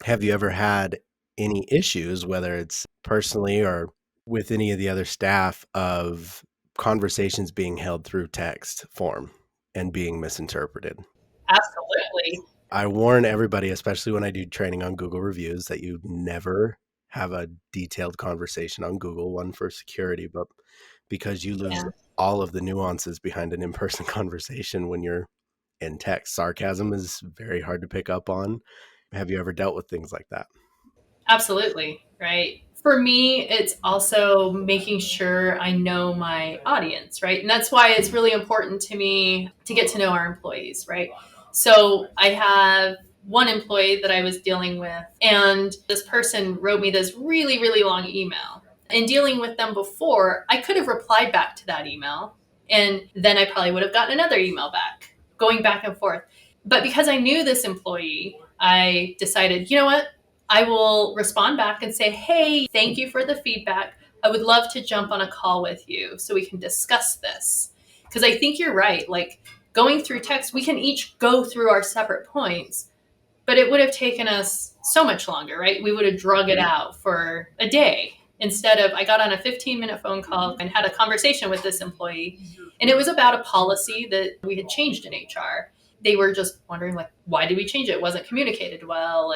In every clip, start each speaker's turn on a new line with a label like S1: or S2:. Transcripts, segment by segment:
S1: Have you ever had any issues, whether it's personally or with any of the other staff, of conversations being held through text form and being misinterpreted?
S2: Absolutely.
S1: I warn everybody, especially when I do training on Google reviews, that you never have a detailed conversation on Google, one for security, but because you lose
S2: Yeah,
S1: all of the nuances behind an in-person conversation when you're in text. Sarcasm is very hard to pick up on. Have you ever dealt with things like that?
S2: absolutely. Right. For me, it's also making sure I know my audience, right? And that's why it's really important to me to get to know our employees, right? So I have one employee that I was dealing with, and this person wrote me this really, really long email. In dealing with them before, I could have replied back to that email, and then I probably would have gotten another email back, going back and forth. But because I knew this employee, I decided, you know what? I will respond back and say, hey, thank you for the feedback. I would love to jump on a call with you so we can discuss this. Because I think you're right. Like going through text, we can each go through our separate points, but it would have taken us so much longer, right? We would have drug it out for a day. Instead of, I got on a 15-minute phone call and had a conversation with this employee, and it was about a policy that we had changed in HR. They were just wondering, like, why did we change it? It wasn't communicated well.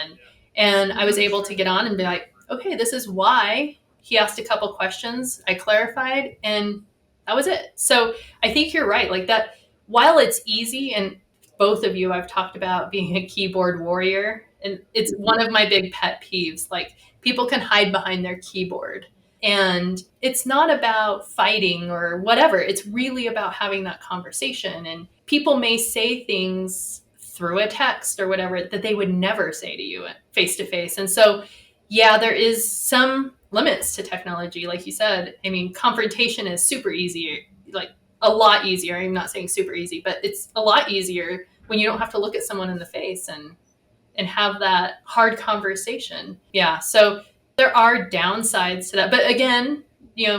S2: And I was able to get on and be like, okay, this is why. He asked a couple questions. I clarified, and that was it. So I think you're right. Like that, while it's easy, and both of you, I've talked about being a keyboard warrior, and it's one of my big pet peeves. Like people can hide behind their keyboard. And it's not about fighting or whatever. It's really about having that conversation. And people may say things through a text or whatever that they would never say to you face to face. And so, yeah, there is some limits to technology. Like you said, I mean, confrontation is super easy, like a lot easier. I'm not saying super easy, but it's a lot easier when you don't have to look at someone in the face and have that hard conversation. Yeah. So there are downsides to that. But again,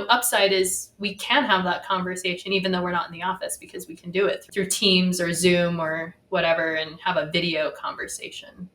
S2: upside is we can have that conversation even though we're not in the office because we can do it through Teams or Zoom or whatever and have a video conversation.